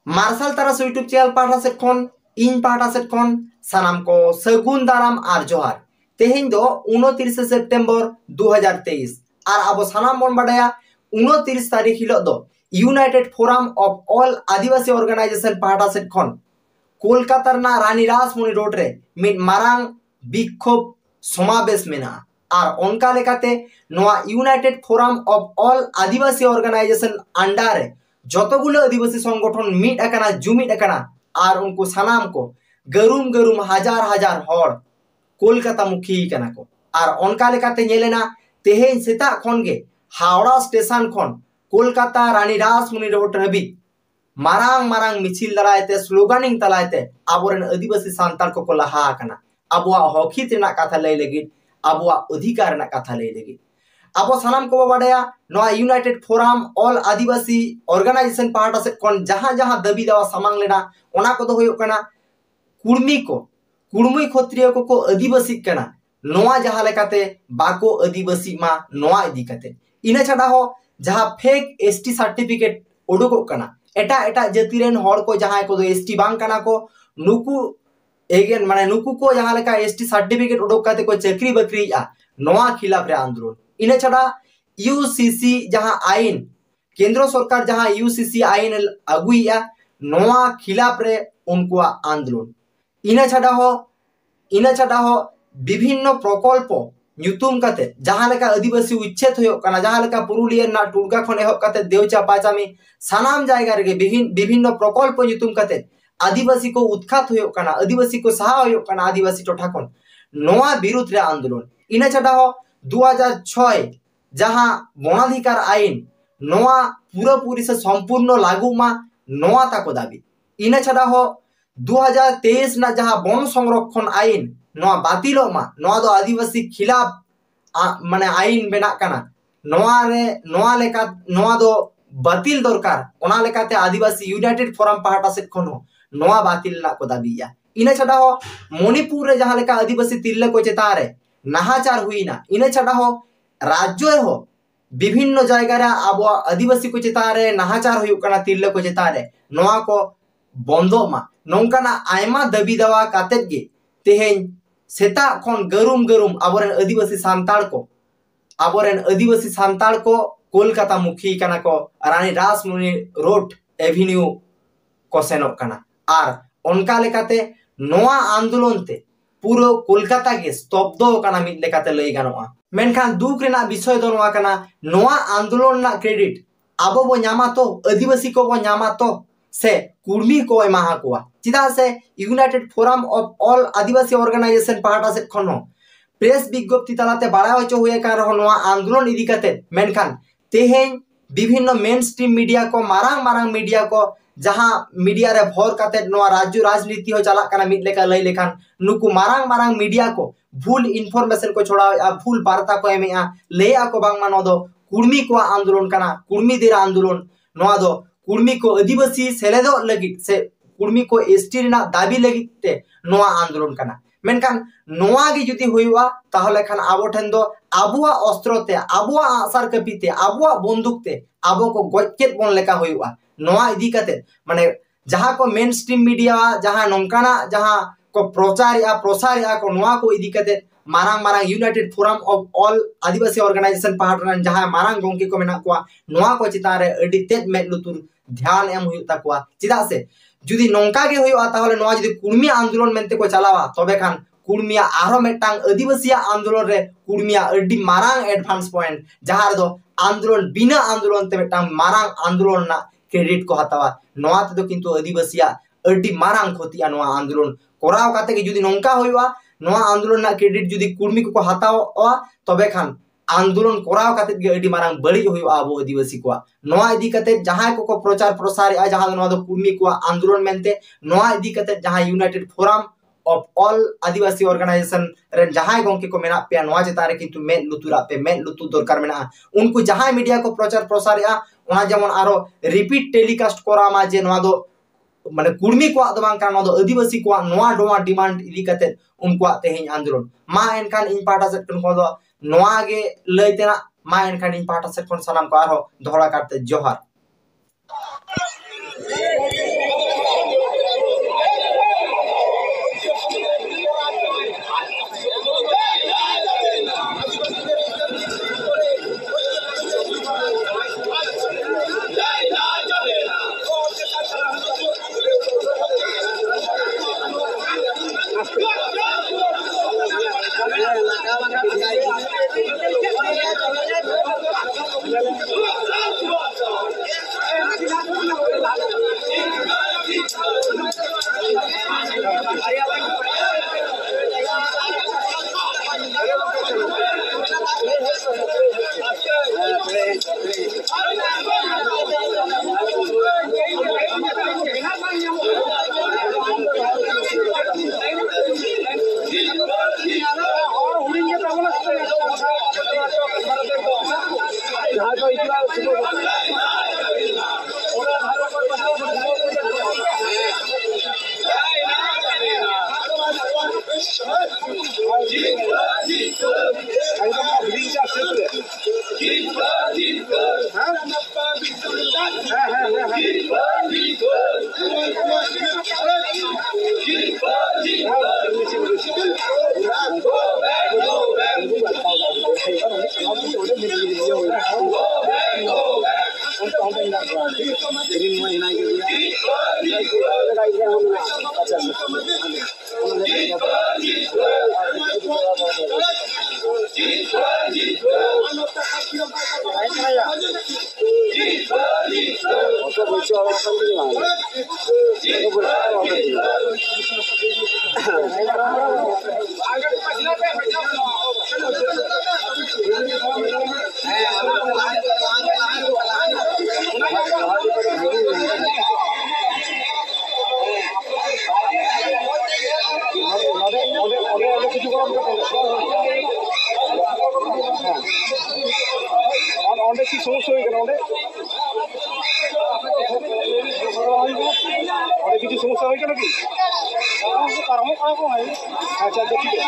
Martial तारास YouTube channel पाठा सेट खन इन पाठा सेट खन सानाम को सगुन दाराम आर जोहार। तेहें दो 29 सेप्टेम्बर 2023 और अब सानाम बन बाडाया 29 तारीख हिलो दो united forum of all Adivasi organisation पाठा सेट खन कोलकाता रानी रासमणि रोड रे मिड मारांग बिक्षोभ समावेश मेना और उनका लेकाते नोआ united forum of all Adivasi organisation under जतगुलो आदिवासी संगठन मिट अकना जुमिट अकना और उनको सानाम को गरुम गरुम हजार हजार हर कोलकाता मुखी कना को और उनका लेकाते नेलेना तेहें सेता खन गे हावड़ा स्टेशन खन कोलकाता रानी रासमणि रोड हबी मारांग मारांग मिছিল दारायते स्लोगानिंग तलायते आबोरेन आदिवासी सांताल को लहा कना आबुआ हकित रेना कथा लय लगित आबुआ अधिकार रेना कथा लय लगित आबो सानाम को बाडाया नोआ united forum all Adivasi organisation पार्टा से कोन जहां जहां दबी दावा सामांग लेना ओना को दो होयो कना कुड़मी क्षत्रिय को आदिवासी कना नोआ जहां लेकाते बाको आदिवासी मा नोआ इदी कते इना छाडा हो जहां फेक एसटी सर्टिफिकेट उडुको कना एटा एटा जाति रेन हर को जहां को एसटी बांग कना को नुकु एगेन माने नुकु को जहां लेका एसटी सर्टिफिकेट उडुक काते को चाकरी बकरी आ नोआ खिलाफ रे आंदोलन इना छाड़ा यूसीसी जहां आईन केंद्र सरकार जहां यूसीसी आईन अगुइया नोआ खिलाफ रे उनको आंदोलन इना छाड़ा हो विभिन्न प्रकल्प न्यूतुम काते जहां लेका आदिवासी उच्छेद होयो कना जहां लेका पुरुलिया ना टुडगा खन एहब काते देवचा पाचामी सानाम जायगा रे विभिन्न प्रकल्प न्यूतुम काते आदिवासी को उत्खात होयो कना आदिवासी को सहा होयो कना आदिवासी टोठा खन नोआ विरुद्ध रे आंदोलन इना छाड़ा हो 2006 जहां वनाधिकार आईन नोआ पूरापूरी से संपूर्ण लागू मा नोआ ताको दाबी इना छाड़ा हो 2023 ना जहां वन संरक्षण आईन नोआ बातिलो मा नोआ दो आदिवासी खिलाफ माने आईन बेना कना नोआ लेका नोआ दो बातिल दरकार ओना लेकाते आदिवासी यूनाइटेड फोरम पार्टा सेट खनो नोआ बातिल ना को दाबिया इना छाड़ा हो मणिपुर रे जहां लेका आदिवासी तिरले को चेतारे नाहाचार हुईना इना छाड़ा हो राज्य हो विभिन्न जगह अब आदिवासी को चेतारे नाहाचार हुयुक कना तिरले को चेतारे नोआ को बंदो मा नोंकाना आयमा दबी दवा कातेत गे तेहें सेता खन गरुम गरुम आबोरेन आदिवासी सांताल को कोलकाता मुखी कना को रानी रासमणि रोड एवेन्यू को सेनोक कना और उनका लेकाते नोआ आंदोलन ते पूरा कोलकाता के स्तब्ध कना मिद लेकाते लई गानोआ मेनखान दुख रेना विषय दो नोआ कना नोआ आंदोलन ना क्रेडिट आबो बो न्यामा तो आदिवासी को बो न्यामा तो से कुर्मी को एमाहा कोआ चिदा से united forum of all Adivasi organisation पार्टा से खनो प्रेस विज्ञप्ति तलाते बाड़ा होचो हुए कार नोआ आंदोलन इदी काते मेनखान तेहें विभिन्न मेन स्ट्रीम मीडिया को मारांग मीडिया को जहां मीडिया रे भर काते नोआ राज्य राजनीति हो चला कना मिद लेका लई लेखान नुकु मारांग मीडिया को भूल इन्फॉर्मेशन को छोड़ा भूल वार्ता को एमेआ लेया को बांग मानो दो कुर्मी को आंदोलन कना कुर्मी देर आंदोलन नोआ दो कुर्मी को आदिवासी सेलेदो लगित से कुर्मी को एसटी रेना दाबी लगित ते नोआ आंदोलन कना मेनखान नोआ गे जुदी हुआ ताहले खान आबो ठेन दो आबुआ अस्त्रते आबुआ आसार कपिते आबुआ बंदूकते आबो को गजकेत बन लेका हुआ नोआ इदी काते माने जहां को मेन स्ट्रीम मीडिया जहां नोंकाना जहां को प्रसार या को नोआ को इदी काते मारांग united forum of all Adivasi organisation partner जहां मारांग गोंकी को मेना को नोआ को चितारे अडी तेज मेद लुतुर ध्यान एम हुई ताकुआ चिदा से जुदी नोंका गे हुई ताहले नोआ जुदी कुर्मी आंदोलन मेनते को चलावा तबे खान कुर्मिया आरो मेटांग आदिवासी आंदोलन रे कुर्मिया अडी मारांग एडवांस पॉइंट जहां दो आंदोलन बिना आंदोलन ते मेटांग मारांग आंदोलन ना क्रेडिट को हतावा नोआ ते दो किंतु आदिवासी अडी मारांग खोतिया नोआ आंदोलन कोराव काते के जुदी नोंका हुईवा नोआ आंदोलन ना क्रेडिट जुदी कुर्मी को हतावा तबे खान आंदोलन कोराव काते के अडी मारांग बड़ी हुईवा आबो आदिवासी को नोआ इदी काते जहां को प्रचार प्रसार आ जहां नोआ दो कुर्मी को आंदोलन मेनते नोआ इदी काते जहां united forum of all Adivasi organisation रेन जहां गोंके को मेना पे नोआ जतारे किंतु मेद लुतुरा पे मेद लुतु दरकार मेना उनको जहां मीडिया को प्रचार प्रसार आ ओना जेमन आरो रिपीट टेलीकास्ट कोरामा जे नोआ दो माने कुर्मी को दबांग का नोआ दो आदिवासी को नोआ डोआ डिमांड इदी काते उनको तेहें आंदोलन मा एनखान इन पार्टा सेट को दो नोआ गे लयतेना मा एनखान इन पार्टा सेट को सलाम को आरो दोहरा करते जोहार अच्छा ठीक है